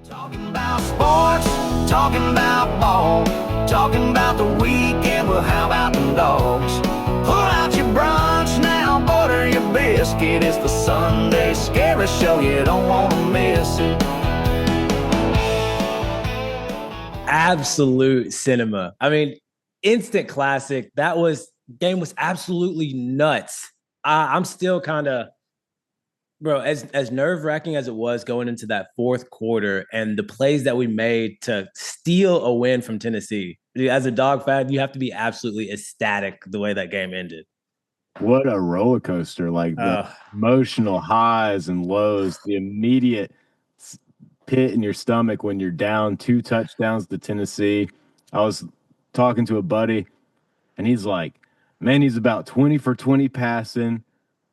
Talking about sports, talking about ball, talking about the weekend, well, how about the dogs? Pull out your brunch now, butter your biscuit. It's the Sunday Scary Show, you don't want to miss it. Absolute cinema. I mean, instant classic. Game was absolutely nuts. I'm still kind of, bro, as nerve-wracking as it was going into that fourth quarter and the plays that we made to steal a win from Tennessee. As a Dog fan, you have to be absolutely ecstatic the way that game ended. What a roller coaster, like the emotional highs and lows, the immediate pit in your stomach when you're down 2 touchdowns to Tennessee. I was talking to a buddy, and he's like, man, he's about 20 for 20 passing,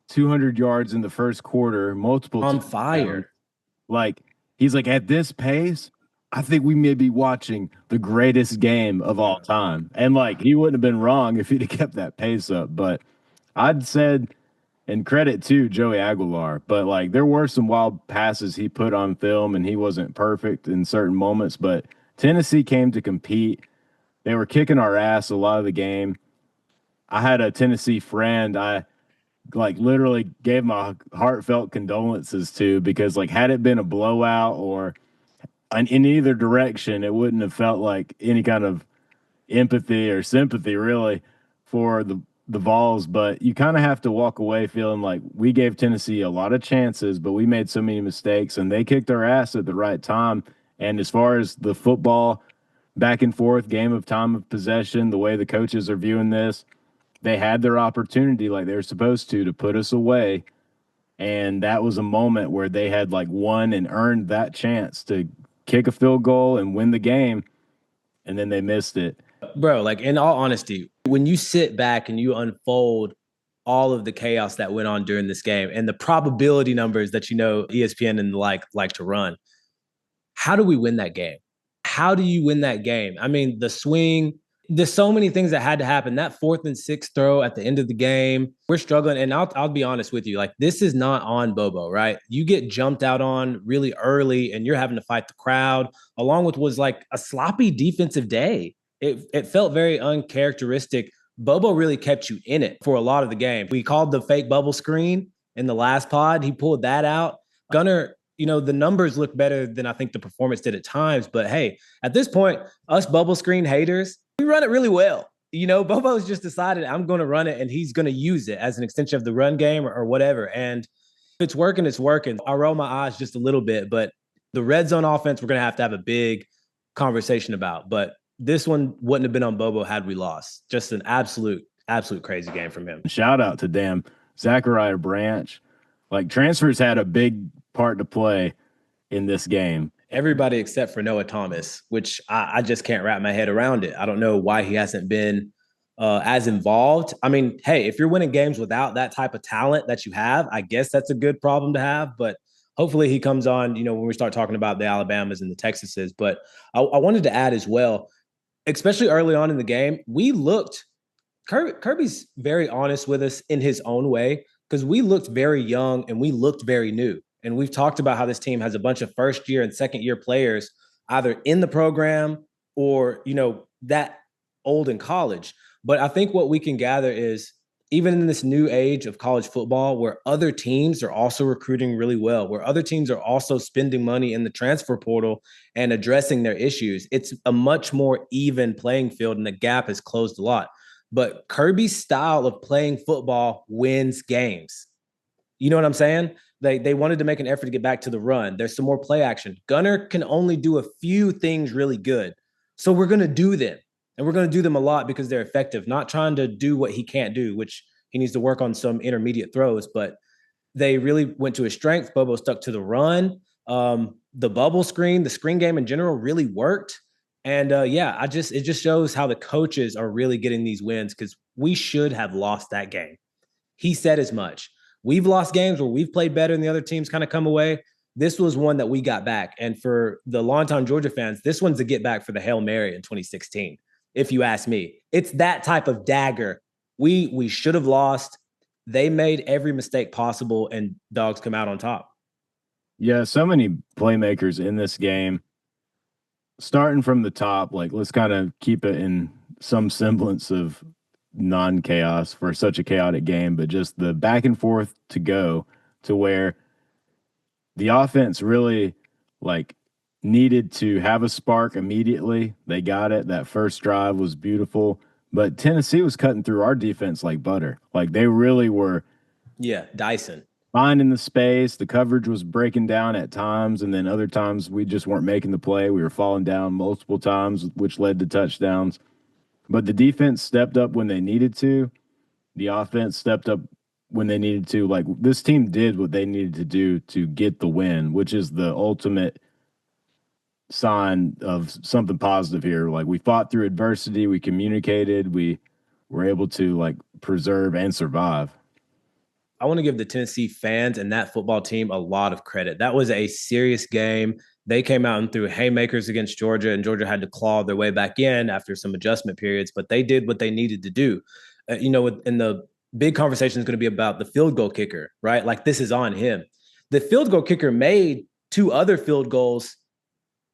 200 yards in the first quarter, multiple on fire. Like, he's like, at this pace, I think we may be watching the greatest game of all time. And, like, he wouldn't have been wrong if he'd have kept that pace up. But I'd said, and credit to Joey Aguilar, but, like, there were some wild passes he put on film, and he wasn't perfect in certain moments. But Tennessee came to compete. They were kicking our ass a lot of the game. I had a Tennessee friend I literally gave my heartfelt condolences to, because like had it been a blowout or in either direction, it wouldn't have felt like any kind of empathy or sympathy really for the Vols. But you kind of have to walk away feeling like we gave Tennessee a lot of chances, but we made so many mistakes, and they kicked our ass at the right time. And as far as the football back and forth game of time of possession, the way the coaches are viewing this, they had their opportunity like they were supposed to put us away. And that was a moment where they had like won and earned that chance to kick a field goal and win the game. And then they missed it. Bro, like in all honesty, when you sit back and you unfold all of the chaos that went on during this game and the probability numbers that, you know, ESPN and the like to run, how do we win that game? How do you win that game? I mean, the swing, there's so many things that had to happen. That 4th and 6 throw at the end of the game, we're struggling. And I'll be honest with you, like this is not on Bobo, right? You get jumped out on really early and you're having to fight the crowd, along with was like a sloppy defensive day. It felt very uncharacteristic. Bobo really kept you in it for a lot of the game. We called the fake bubble screen in the last pod. He pulled that out. Gunner, you know, the numbers look better than I think the performance did at times. But hey, at this point, us bubble screen haters, we run it really well. You know, Bobo's just decided I'm going to run it and he's going to use it as an extension of the run game or whatever. And if it's working, it's working. I roll my eyes just a little bit, but the red zone offense, we're going to have a big conversation about. But this one wouldn't have been on Bobo had we lost. Just an absolute crazy game from him. Shout out to damn Zachariah Branch. Like transfers had a big part to play in this game. Everybody except for Noah Thomas, which I just can't wrap my head around it. I don't know why he hasn't been as involved. I mean, hey, if you're winning games without that type of talent that you have, I guess that's a good problem to have. But hopefully he comes on, you know, when we start talking about the Alabamas and the Texases. But I wanted to add as well, especially early on in the game, Kirby's very honest with us in his own way, because we looked very young and we looked very new. And we've talked about how this team has a bunch of first-year and second-year players either in the program or, you know, that old in college. But I think what we can gather is even in this new age of college football, where other teams are also recruiting really well, where other teams are also spending money in the transfer portal and addressing their issues, it's a much more even playing field and the gap has closed a lot. But Kirby's style of playing football wins games. You know what I'm saying? They wanted to make an effort to get back to the run. There's some more play action. Gunner can only do a few things really good. So we're going to do them. And we're going to do them a lot because they're effective, not trying to do what he can't do, which he needs to work on some intermediate throws. But they really went to his strength. Bobo stuck to the run. The bubble screen, the screen game in general really worked. And it just shows how the coaches are really getting these wins, because we should have lost that game. He said as much. We've lost games where we've played better and the other teams kind of come away. This was one that we got back. And for the longtime Georgia fans, this one's a get back for the Hail Mary in 2016, if you ask me. It's that type of dagger. We should have lost. They made every mistake possible, and Dawgs come out on top. Yeah, so many playmakers in this game. Starting from the top, like let's kind of keep it in some semblance of non-chaos for such a chaotic game, but just the back and forth to go to where the offense really like needed to have a spark immediately. They got it. That first drive was beautiful, but Tennessee was cutting through our defense like butter. Like they really were Yeah, Dyson. finding the space. The coverage was breaking down at times, and then other times we just weren't making the play. We were falling down multiple times, which led to touchdowns. But the defense stepped up when they needed to. The offense stepped up when they needed to. Like this team did what they needed to do to get the win, which is the ultimate sign of something positive here. Like we fought through adversity, we communicated, we were able to like preserve and survive. I want to give the Tennessee fans and that football team a lot of credit. That was a serious game. They came out and threw haymakers against Georgia, and Georgia had to claw their way back in after some adjustment periods, but they did what they needed to do. In the big conversation is going to be about the field goal kicker, right? Like this is on him. The field goal kicker made two other field goals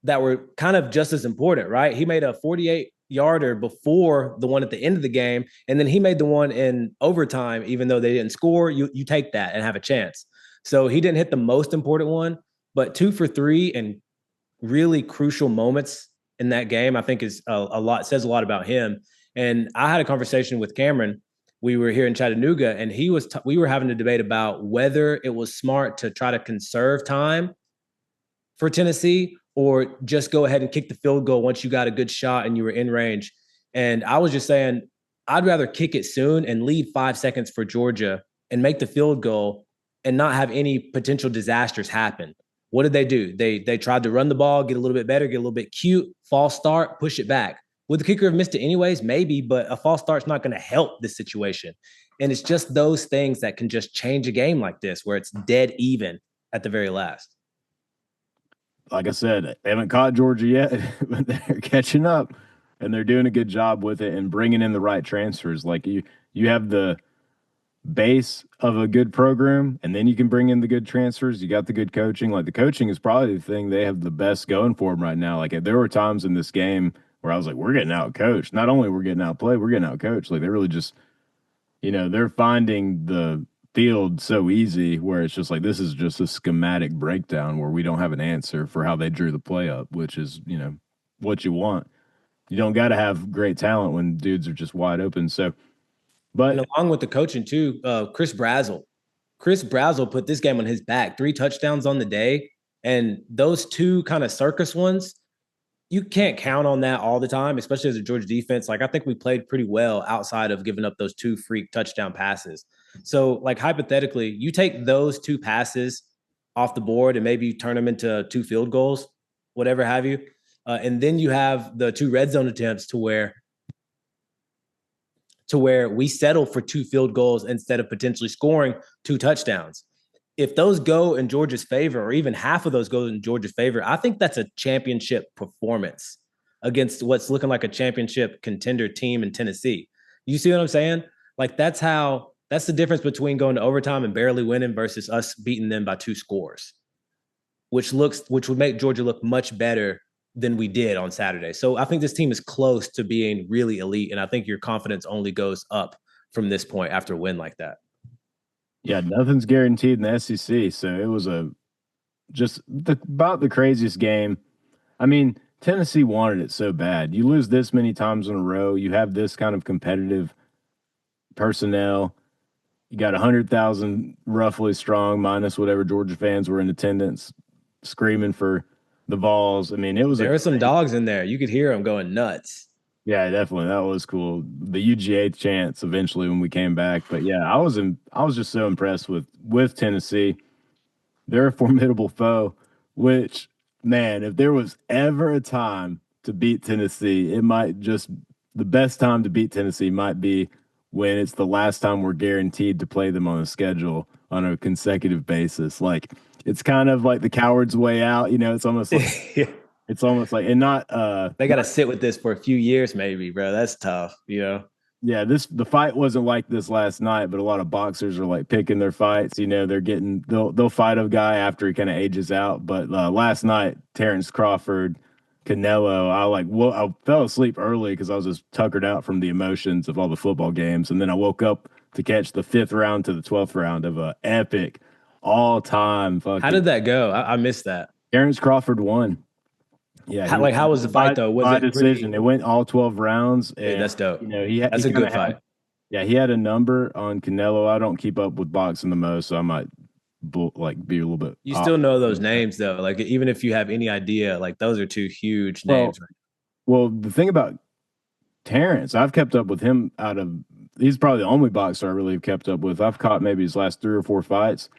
that were kind of just as important, right? He made a 48-yarder before the one at the end of the game, and then he made the one in overtime. Even though they didn't score, you take that and have a chance. So he didn't hit the most important one, but 2 for 3 and really crucial moments in that game, I think is a lot, says a lot about him. And I had a conversation with Cameron. We were here in Chattanooga, and we were having a debate about whether it was smart to try to conserve time for Tennessee or just go ahead and kick the field goal once you got a good shot and you were in range. And I was just saying, I'd rather kick it soon and leave 5 seconds for Georgia and make the field goal and not have any potential disasters happen. What did they do? They tried to run the ball, get a little bit better, get a little bit cute, false start, push it back. Would the kicker have missed it anyways? Maybe, but a false start's not going to help this situation. And it's just those things that can just change a game like this, where it's dead even at the very last. Like I said, they haven't caught Georgia yet, but they're catching up and they're doing a good job with it and bringing in the right transfers. Like you have the base of a good program, and then you can bring in the good transfers. You got the good coaching. Like the coaching is probably the thing they have the best going for them right now. Like there were times in this game where I was like, we're getting out coached. Not only we're getting outplayed, we're getting out coached. Like they really just, they're finding the field so easy where it's just like this is just a schematic breakdown where we don't have an answer for how they drew the play up, which is, what you want. You don't got to have great talent when dudes are just wide open. So, but and along with the coaching too, Chris Brazzell put this game on his back, 3 touchdowns on the day. And those 2 kind of circus ones, you can't count on that all the time, especially as a Georgia defense. Like I think we played pretty well outside of giving up those 2 freak touchdown passes. So like hypothetically, you take those 2 passes off the board and maybe you turn them into 2 field goals, whatever have you. And then you have the 2 red zone attempts to where we settle for 2 field goals instead of potentially scoring 2 touchdowns. If those go in Georgia's favor, or even half of those go in Georgia's favor, I think that's a championship performance against what's looking like a championship contender team in Tennessee. You see what I'm saying? Like that's the difference between going to overtime and barely winning versus us beating them by 2 scores, which would make Georgia look much better than we did on Saturday. So I think this team is close to being really elite, and I think your confidence only goes up from this point after a win like that. Yeah, nothing's guaranteed in the SEC, so it was about the craziest game. I mean, Tennessee wanted it so bad. You lose this many times in a row, you have this kind of competitive personnel. You got 100,000 roughly strong, minus whatever Georgia fans were in attendance, screaming for the Vols. I mean, there were some dogs in there. You could hear them going nuts. Yeah, definitely. That was cool. The UGA chants eventually when we came back. But yeah, I was just so impressed with Tennessee. They're a formidable foe, which, man, if there was ever a time to beat Tennessee, it might just the best time to beat Tennessee might be when it's the last time we're guaranteed to play them on a schedule on a consecutive basis. Like it's kind of like the coward's way out, it's almost like yeah. It's almost like, and not they got to sit with this for a few years, maybe, bro. That's tough, Yeah, the fight wasn't like this last night, but a lot of boxers are like picking their fights. They'll fight a guy after he kind of ages out. But last night, Terrence Crawford, Canelo, I fell asleep early because I was just tuckered out from the emotions of all the football games, and then I woke up to catch the 5th round to the 12th round of a epic all time fucking. How did that go? I missed that. Terrence Crawford won. Yeah, How was the fight though? Was by it decision? It went all 12 rounds, Dude, and that's dope. That's he a good kinda fight. yeah, he had a number on Canelo. I don't keep up with boxing the most, so I might be a little bit You off. still know those names though. Like even if you have any idea, like those are two huge Well, names. well, the thing about Terrence, I've kept up with him he's probably the only boxer I really have kept up with. I've caught maybe his last 3 or 4 fights,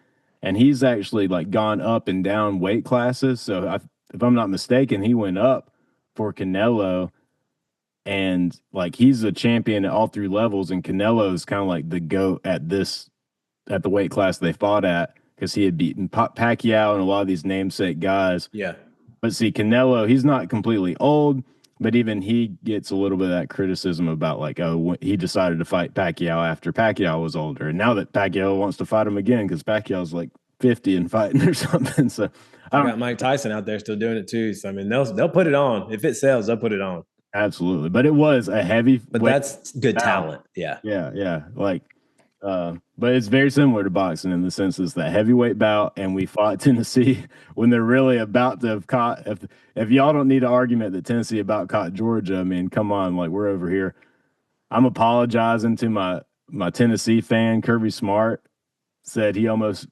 and he's actually like gone up and down weight classes. So if I'm not mistaken, he went up for Canelo, and like he's a champion at all 3 levels, and Canelo is kind of like the GOAT at the weight class they fought at because he had beaten Pacquiao and a lot of these namesake guys. Yeah. But see, Canelo, he's not completely old, but even he gets a little bit of that criticism about like, oh, he decided to fight Pacquiao after Pacquiao was older, and now that Pacquiao wants to fight him again because Pacquiao's like 50 and fighting or something. So I got Mike Tyson out there still doing it too. So I mean, they'll put it on if it sells. They'll put it on. Absolutely, but it was a heavy. But that's good talent. Yeah, yeah. But it's very similar to boxing in the sense it's that heavyweight bout, and we fought Tennessee when they're really about to have caught. If y'all don't need an argument that Tennessee about caught Georgia, I mean, come on, like we're over here. I'm apologizing to my Tennessee fan, Kirby Smart, said he almost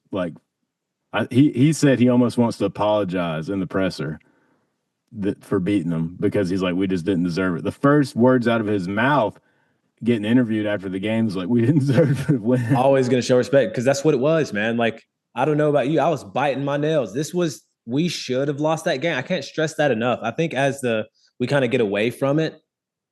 he said he almost wants to apologize in the presser for beating them because he's like, we just didn't deserve it. The first words out of his mouth getting interviewed after the game was like, we didn't deserve to win. Always going to show respect because that's what it was, man. Like, I don't know about you. I was biting my nails. We should have lost that game. I can't stress that enough. I think we kind of get away from it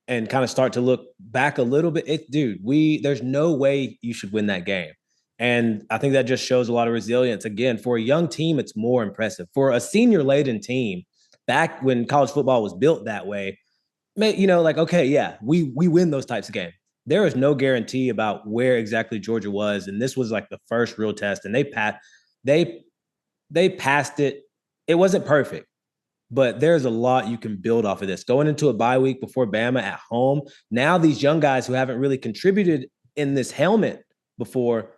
and kind of start to look back a little bit, there's no way you should win that game. And I think that just shows a lot of resilience. Again, for a young team, it's more impressive. For a senior-laden team, back when college football was built that way, okay, yeah, we win those types of games. There is no guarantee about where exactly Georgia was, and this was like the first real test, and they passed it. It wasn't perfect, but there's a lot you can build off of this. Going into a bye week before Bama at home, now these young guys who haven't really contributed in this helmet before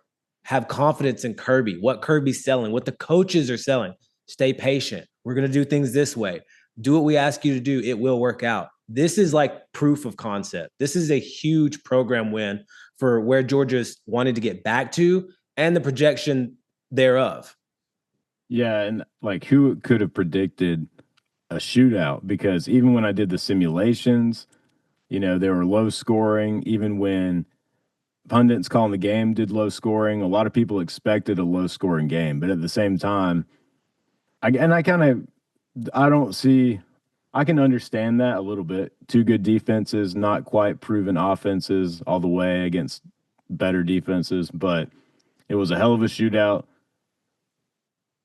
have confidence in Kirby, what Kirby's selling, what the coaches are selling. Stay patient. We're going to do things this way. Do what we ask you to do. It will work out. This is like proof of concept. This is a huge program win for where Georgia's wanted to get back to and the projection thereof. Yeah, and like who could have predicted a shootout? Because even when I did the simulations, they were low scoring. Even when pundits calling the game did low scoring, a lot of people expected a low scoring game. But at the same time, I can understand that a little bit. Two good defenses, not quite proven offenses all the way against better defenses, but it was a hell of a shootout.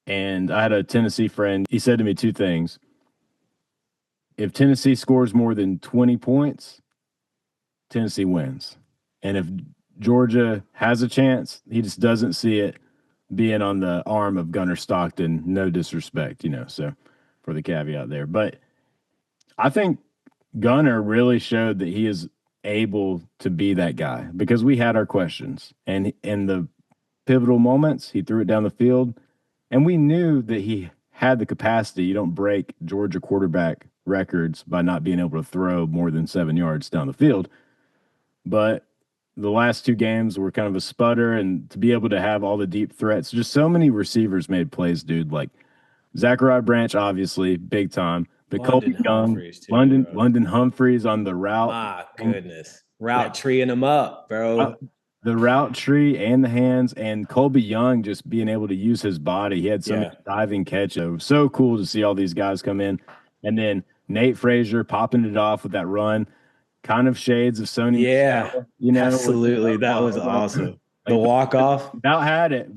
And I had a Tennessee friend. He said to me 2 things. If Tennessee scores more than 20 points, Tennessee wins. And if Georgia has a chance, he just doesn't see it being on the arm of Gunnar Stockton. No disrespect, so for the caveat there. But I think Gunnar really showed that he is able to be that guy because we had our questions. And in the pivotal moments, he threw it down the field. And we knew that he had the capacity. You don't break Georgia quarterback records by not being able to throw more than 7 yards down the field. But the last 2 games were kind of a sputter, and to be able to have all the deep threats, just so many receivers made plays, dude. Like Zachariah Branch, obviously, big time. But Colby Young, London Humphreys on the route. My goodness. Route treeing them up, bro. The route tree and the hands, and Colby Young just being able to use his body. He had some diving catch. It was so cool to see all these guys come in. And then Nate Frazier popping it off with that run. Kind of shades of Sony. Yeah, absolutely. That was awesome. The walk-off. About had it.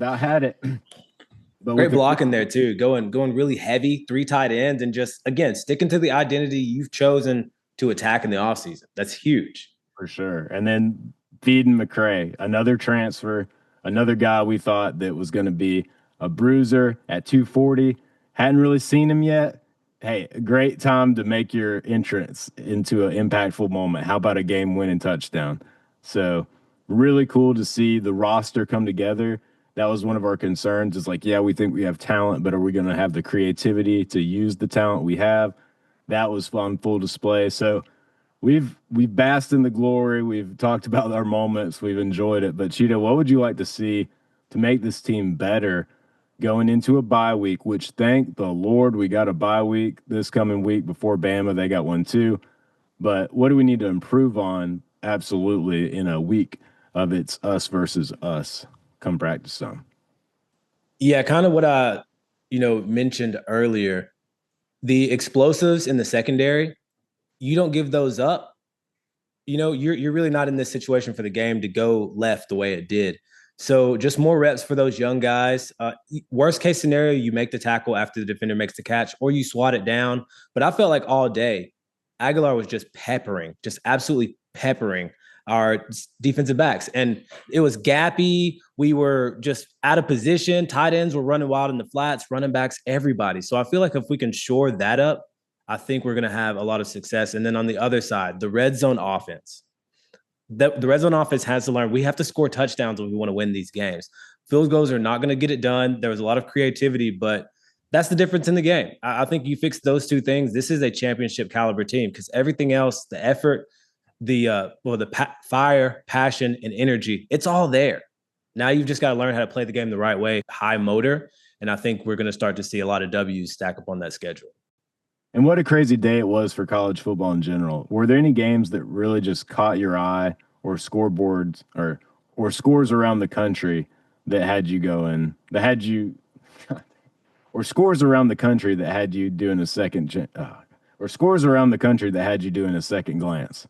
But great blocking there too. Going really heavy, 3 tight ends, and just, again, sticking to the identity you've chosen to attack in the offseason. That's huge. for sure. And then feeding McCray, another transfer, another guy we thought that was going to be a bruiser at 240. Hadn't really seen him yet. Hey, a great time to make your entrance into an impactful moment. How about a game-winning touchdown? So really cool to see the roster come together. That was one of our concerns. Is like, yeah, we think we have talent, but are we going to have the creativity to use the talent we have? That was on full display. So we've basked in the glory. We've talked about our moments. We've enjoyed it. But Cheeto, what would you like to see to make this team better going into a bye week? Which, thank the Lord, we got a bye week this coming week before Bama. They got one too. But what do we need to improve on? Absolutely, in a week of it's us versus us come practice time. Yeah, kind of what I, mentioned earlier. The explosives in the secondary, you don't give those up. You're really not in this situation for the game to go left the way it did. So just more reps for those young guys. Worst case scenario, you make the tackle after the defender makes the catch, or you swat it down. But I felt like all day, Aguilar was just absolutely peppering our defensive backs. And it was gappy. We were just out of position. Tight ends were running wild in the flats, running backs, everybody. So I feel like if we can shore that up, I think we're going to have a lot of success. And then on the other side, the red zone offense. The red zone offense has to learn we have to score touchdowns when we want to win these games. Field goals are not going to get it done. There was a lot of creativity, but that's the difference in the game. I think you fix those two things. This is a championship caliber team because everything else, the effort, the fire, passion, and energy, it's all there. Now you've just got to learn how to play the game the right way, high motor, and I think we're going to start to see a lot of W's stack up on that schedule. And what a crazy day it was for college football in general. Were there any games that really just caught your eye, or scoreboards or scores around the country that had you going, that had you, or scores around the country that had you doing a second, or scores around the country that had you doing a second glance?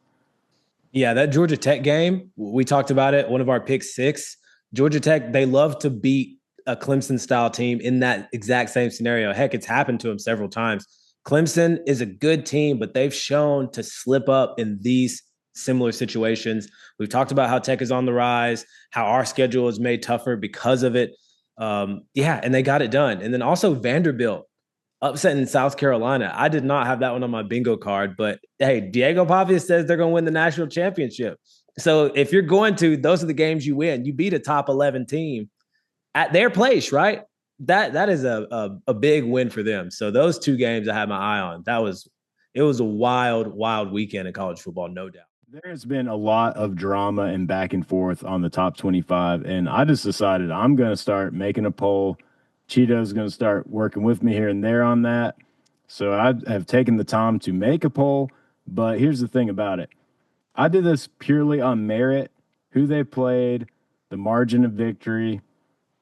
Yeah, that Georgia Tech game, we talked about it, one of our pick six. Georgia Tech, they love to beat a Clemson-style team in that exact same scenario. Heck, it's happened to them several times. Clemson is a good team, but they've shown to slip up in these similar situations. We've talked about how Tech is on the rise, how our schedule is made tougher because of it. And they got it done. And then also Vanderbilt upsetting South Carolina. I did not have that one on my bingo card, but hey, Diego Pavia says they're going to win the national championship. So if you're going to, those are the games you win. You beat a top 11 team at their place, right? That is a big win for them. So those two games I had my eye on. It was a wild weekend in college football, no doubt. There's been a lot of drama and back and forth on the top 25, and I just decided I'm going to start making a poll. Cheeto's going to start working with me here and there on that. So I have taken the time to make a poll, but here's the thing about it. I did this purely on merit, who they played, the margin of victory,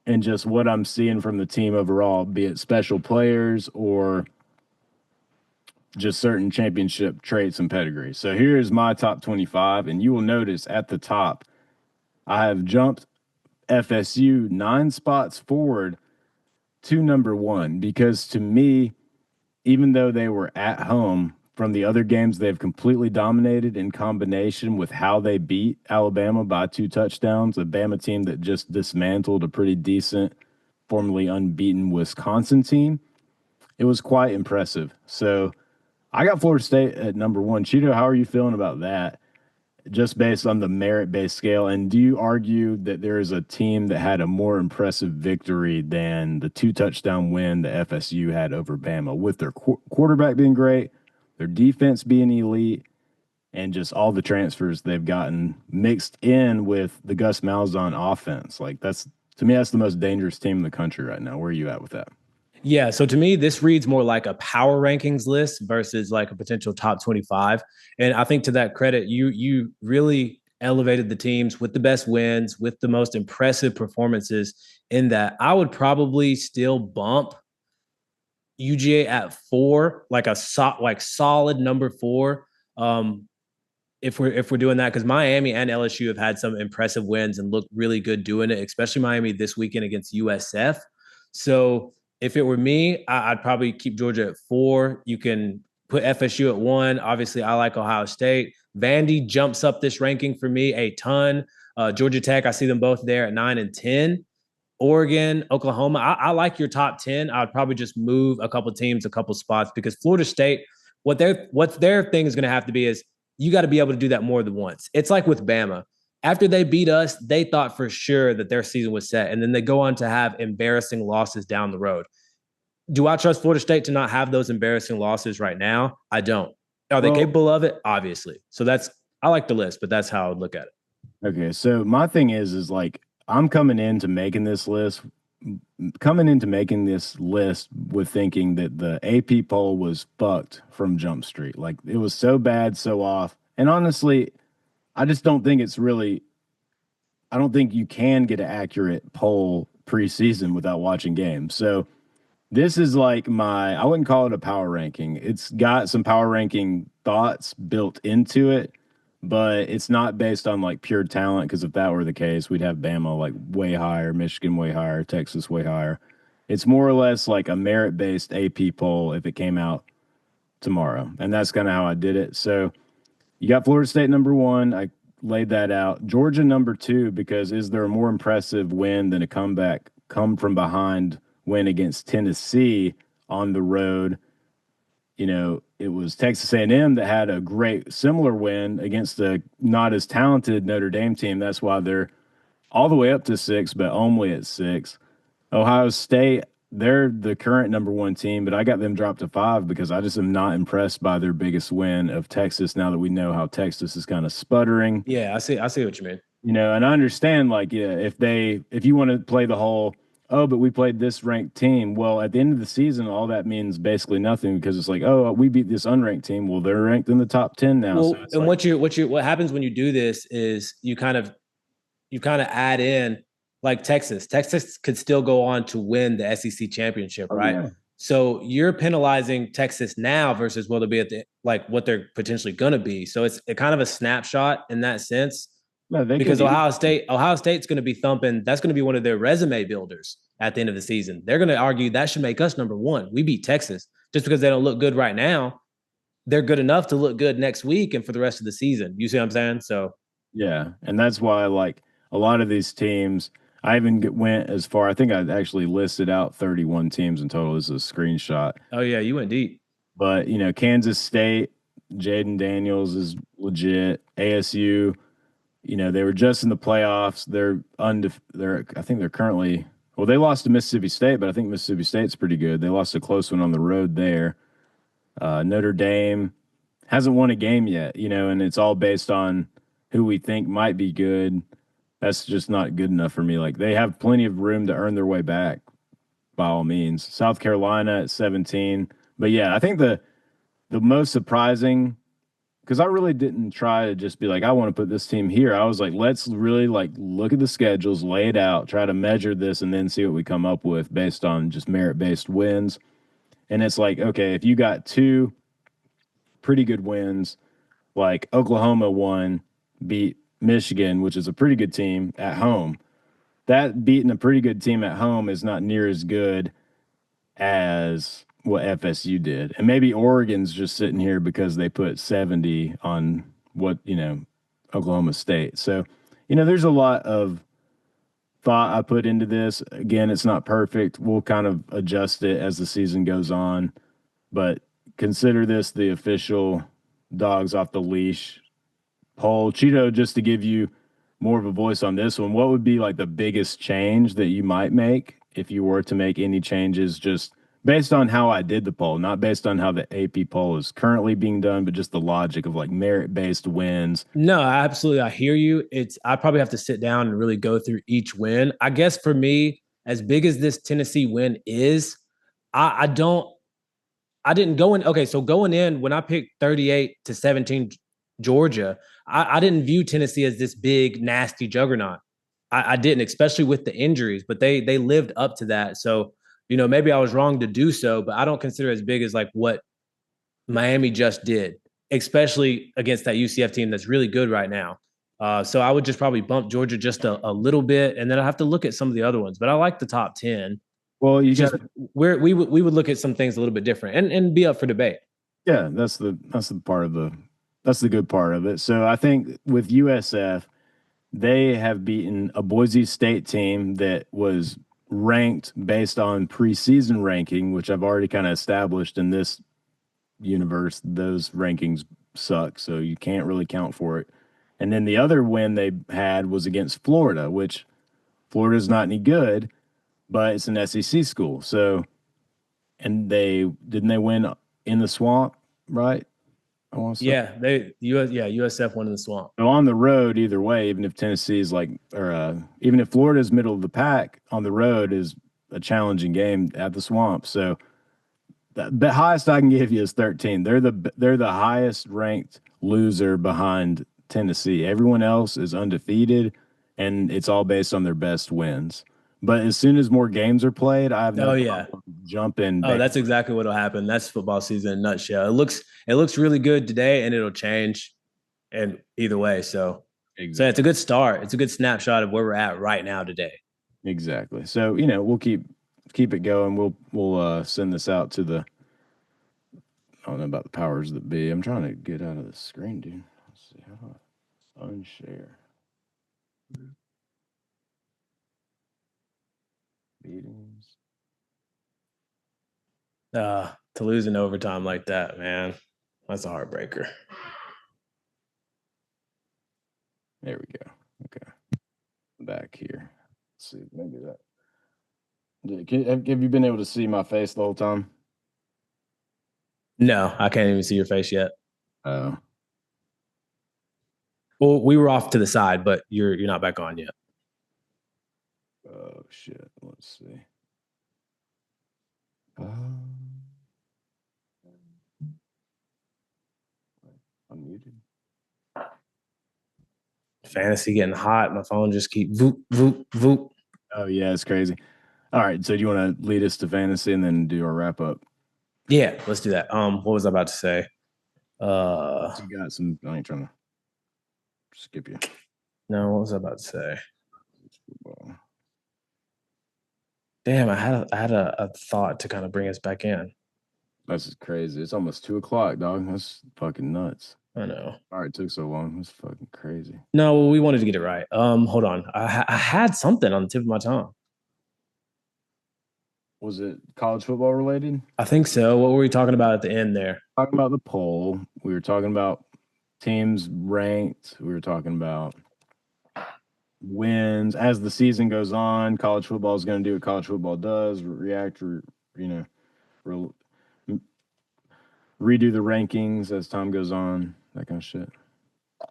and just what I'm seeing from the team overall, be it special players or just certain championship traits and pedigree. So here's my top 25, and you will notice at the top, I have jumped FSU 9 spots forward to number 1, because to me, even though they were at home, from the other games they've completely dominated in combination with how they beat Alabama by 2 touchdowns, a Bama team that just dismantled a pretty decent, formerly unbeaten Wisconsin team. It was quite impressive. So I got Florida State at number 1. Cheeto, how are you feeling about that, just based on the merit-based scale? And do you argue that there is a team that had a more impressive victory than the 2-touchdown win that FSU had over Bama, with their quarterback being great, their defense being elite, and just all the transfers they've gotten mixed in with the Gus Malzahn offense? Like, to me, that's the most dangerous team in the country right now. Where are you at with that? Yeah, so to me, this reads more like a power rankings list versus like a potential top 25. And I think to that credit, you really elevated the teams with the best wins, with the most impressive performances in that. I would probably still bump UGA at 4, like a solid number 4. If we're doing that, because Miami and LSU have had some impressive wins and look really good doing it, especially Miami this weekend against USF. So if it were me, I'd probably keep Georgia at 4. You can put FSU at 1. Obviously, I like Ohio State. Vandy jumps up this ranking for me a ton. Georgia Tech, I see them both there at 9 and 10. Oregon, Oklahoma. I like your top 10. I would probably just move a couple teams, a couple spots, because Florida State, what their thing is going to have to be is you got to be able to do that more than once. It's like with Bama. After they beat us, they thought for sure that their season was set, and then they go on to have embarrassing losses down the road. Do I trust Florida State to not have those embarrassing losses right now? I don't. Are they capable of it? Obviously. So I like the list, but that's how I would look at it. Okay, so my thing is like I'm coming into making this list with thinking that the AP poll was fucked from Jump Street. Like it was so bad, so off. And honestly, I just don't think I don't think you can get an accurate poll preseason without watching games. So this is like I wouldn't call it a power ranking. It's got some power ranking thoughts built into it, but it's not based on like pure talent, because if that were the case, we'd have Bama like way higher, Michigan way higher, Texas way higher. It's more or less like a merit-based AP poll if it came out tomorrow. And that's kind of how I did it. So you got Florida State number 1. I laid that out. Georgia number 2, because is there a more impressive win than a come from behind win against Tennessee on the road? You know, it was Texas A&M that had a great similar win against the not as talented Notre Dame team. That's why they're all the way up to 6, but only at 6. Ohio State, they're the current number 1 team, but I got them dropped to 5 because I just am not impressed by their biggest win of Texas, now that we know how Texas is kind of sputtering. Yeah, I see what you mean. You know, and I understand, like, yeah, if you want to play the whole, oh, but we played this ranked team. Well, at the end of the season, all that means basically nothing, because it's like, oh, we beat this unranked team. Well, they're ranked in the top 10 now. Well, So and like, what happens when you do this is you kind of add in like Texas. Texas could still go on to win the SEC championship, right? Yeah. So you're penalizing Texas now versus what they'll be at what they're potentially going to be. So it's kind of a snapshot in that sense. No, because Ohio State's going to be thumping. That's going to be one of their resume builders at the end of the season. They're going to argue that should make us number 1. We beat Texas. Just because they don't look good right now, they're good enough to look good next week and for the rest of the season. You see what I'm saying? So yeah, and that's why like a lot of these teams, I even went as far. I think I actually listed out 31 teams in total. This is a screenshot. Oh yeah, you went deep. But you know, Kansas State, Jaden Daniels is legit. ASU. You know, they were just in the playoffs. I think they're currently, well, they lost to Mississippi State, but I think Mississippi State's pretty good. They lost a close one on the road there. Notre Dame hasn't won a game yet, you know, and it's all based on who we think might be good. That's just not good enough for me. Like, they have plenty of room to earn their way back, by all means. South Carolina at 17. But yeah, I think the most surprising, because I really didn't try to just be like, I want to put this team here. I was like, let's really like look at the schedules, lay it out, try to measure this, and then see what we come up with based on just merit-based wins. And it's like, okay, if you got 2 pretty good wins, like Oklahoma won, beat Michigan, which is a pretty good team at home. That beating a pretty good team at home is not near as good as what FSU did. And maybe Oregon's just sitting here because they put 70 on Oklahoma State. So, there's a lot of thought I put into this. Again, it's not perfect. We'll kind of adjust it as the season goes on, but consider this the official Dogs Off the Leash poll. Chito, just to give you more of a voice on this one, what would be like the biggest change that you might make if you were to make any changes, just based on how I did the poll, not based on how the AP poll is currently being done, but just the logic of like merit-based wins? No, absolutely. I hear you. I probably have to sit down and really go through each win. I guess for me, as big as this Tennessee win is, I didn't go in. Okay, so going in, when I picked 38-17 Georgia, I didn't view Tennessee as this big, nasty juggernaut. I didn't, especially with the injuries, but they lived up to that. So, maybe I was wrong to do so, but I don't consider it as big as like what Miami just did, especially against that UCF team that's really good right now. So I would just probably bump Georgia just a little bit, and then I have to look at some of the other ones. But I like the top 10. Well, we would look at some things a little bit different and be up for debate. Yeah, that's the good part of it. So I think with USF, they have beaten a Boise State team that was ranked based on preseason ranking, which I've already kind of established in this universe. Those rankings suck, so you can't really count for it. And then the other win they had was against Florida, which Florida's not any good, but it's an SEC school. So, and they win in the swamp, right? I want to say. USF won in the swamp. So on the road, either way, even if Tennessee's even if Florida's middle of the pack, on the road is a challenging game at the swamp. So the highest I can give you is 13. They're the highest ranked loser behind Tennessee. Everyone else is undefeated, and it's all based on their best wins. But as soon as more games are played, I have no problem jumping. Oh, that's exactly what will happen. That's football season in a nutshell. It looks really good today, and it'll change. And either way, so it's a good start. It's a good snapshot of where we're at right now today. Exactly. So we'll keep it going. We'll send this out to the. I don't know about the powers that be. I'm trying to get out of the screen, dude. Let's see how do I unshare. Meetings. To lose in overtime like that, man, that's a heartbreaker. There we go. Okay, back here. Let's see, maybe that. Have you been able to see my face the whole time? No, I can't even see your face yet. Oh. Well, we were off to the side, but you're not back on yet. Oh shit! Let's see. Unmuted. Fantasy getting hot. My phone just keep voop, voop, voop. Oh yeah, it's crazy. All right, so do you want to lead us to fantasy and then do our wrap up? Yeah, let's do that. What was I about to say? You got some. I ain't trying to skip you. No, what was I about to say? Damn, I had a thought to kind of bring us back in. That's just crazy. It's almost 2:00, dog. That's fucking nuts. I know. All right, it took so long. That's fucking crazy. No, well, we wanted to get it right. Hold on. I had something on the tip of my tongue. Was it college football related? I think so. What were we talking about at the end there? Talking about the poll. We were talking about teams ranked. We were talking about wins as the season goes on. College football is going to do what college football does: redo the rankings as time goes on. That kind of shit. I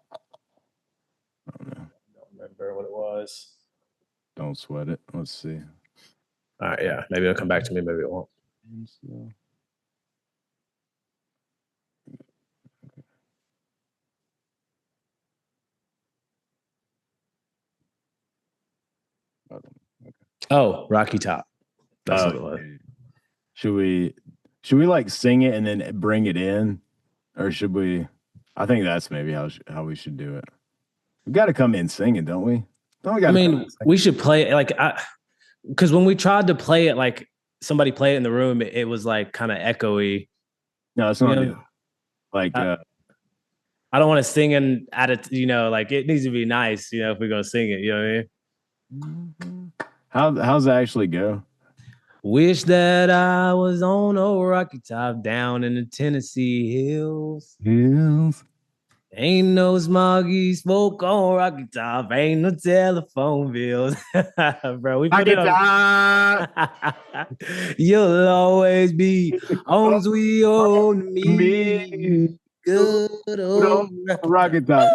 don't know. I don't remember what it was. Don't sweat it. Let's see. All right, yeah. Maybe it'll come back to me. Maybe it won't. Oh, Rocky Top. That's what it was. Should we like sing it and then bring it in, or should we? I think that's maybe how we should do it. We got to come in singing, don't we? We should play it like because when we tried to play it, like somebody play it in the room, it was like kind of echoey. No, it's not. Like I don't want to sing and add it. Like it needs to be nice. If we're gonna sing it, you know what I mean? Mm-hmm. How's that actually go? Wish that I was on old Rocky Top down in the Tennessee hills. Ain't no smoggy smoke on Rocky Top. Ain't no telephone bills. Bro, we put it on. You'll always be on sweet old me. Good old Rocky Top.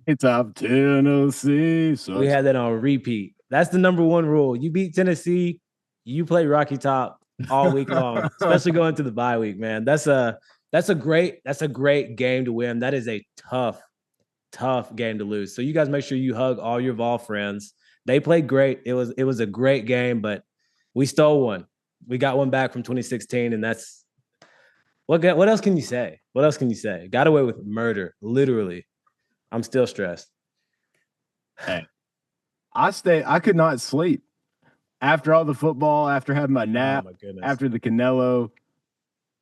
It's up Tennessee. So we had that on repeat. That's the number one rule. You beat Tennessee, you play Rocky Top all week long, especially going to the bye week, man. That's a great game to win. That is a tough game to lose. So you guys make sure you hug all your Vol friends. They played great. It was a great game, but we stole one. We got one back from 2016, and that's what else can you say? What else can you say? Got away with murder, literally. I'm still stressed. Hey, I could not sleep after all the football, after having my nap, after the Canelo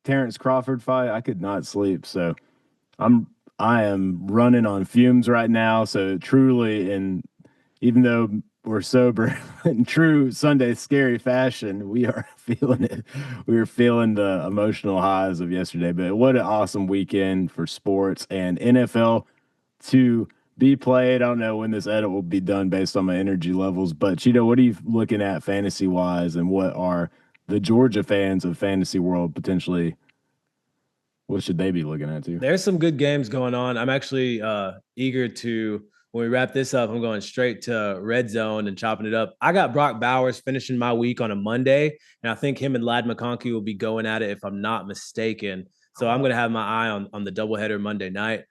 Terrence Crawford fight, I could not sleep. So I am running on fumes right now. So truly, and even though we're sober in true Sunday scary fashion, we are feeling it. We are feeling the emotional highs of yesterday. But what an awesome weekend for sports and NFL to be played. I don't know when this edit will be done based on my energy levels, but Chito, what are you looking at fantasy wise, and what are the Georgia fans of fantasy world potentially? What should they be looking at too? There's some good games going on. I'm actually eager to, when we wrap this up, I'm going straight to Red Zone and chopping it up. I got Brock Bowers finishing my week on a Monday, and I think him and Ladd McConkey will be going at it if I'm not mistaken. So I'm going to have my eye on the doubleheader Monday night.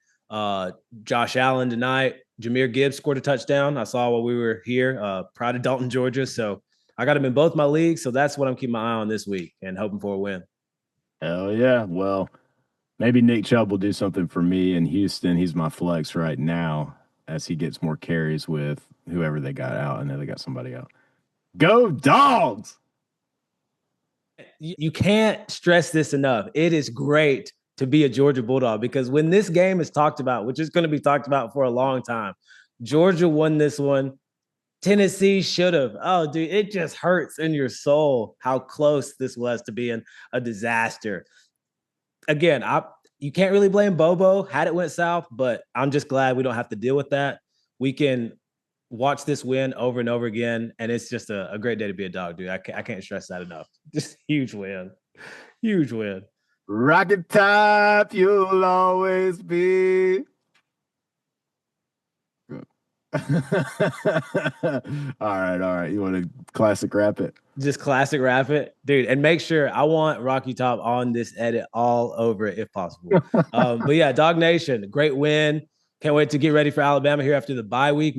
Josh Allen tonight. Jahmyr Gibbs scored a touchdown. I saw while we were here. Proud of Dalton, Georgia. So I got him in both my leagues. So that's what I'm keeping my eye on this week and hoping for a win. Hell yeah. Well, maybe Nick Chubb will do something for me in Houston. He's my flex right now as he gets more carries with whoever they got out. I know they got somebody out. Go Dogs! You can't stress this enough. It is great to be a Georgia Bulldog because when this game is talked about, which is going to be talked about for a long time, Georgia won this one. Tennessee should have. Oh, dude, it just hurts in your soul how close this was to being a disaster. Again, you can't really blame Bobo had it went south, but I'm just glad we don't have to deal with that. We can watch this win over and over again, and it's just a great day to be a dog, dude. I can't stress that enough. Just huge win. Huge win. Rocket top, you'll always be. All right. You want to classic rap it? Just classic rap it, dude. And make sure I want Rocky Top on this edit all over it if possible. But yeah, Dog Nation, great win. Can't wait to get ready for Alabama here after the bye week.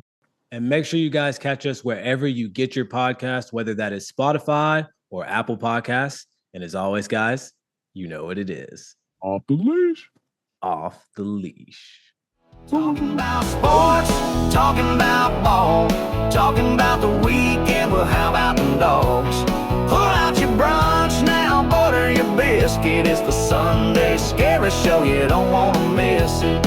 And make sure you guys catch us wherever you get your podcast, whether that is Spotify or Apple Podcasts. And as always, guys, you know what it is. Off the leash. Off the leash. Talking about sports, talking about ball, talking about the weekend, well, how about them dogs? Pull out your brunch now, butter your biscuit. It's the Sunday Scary Show, you don't want to miss it.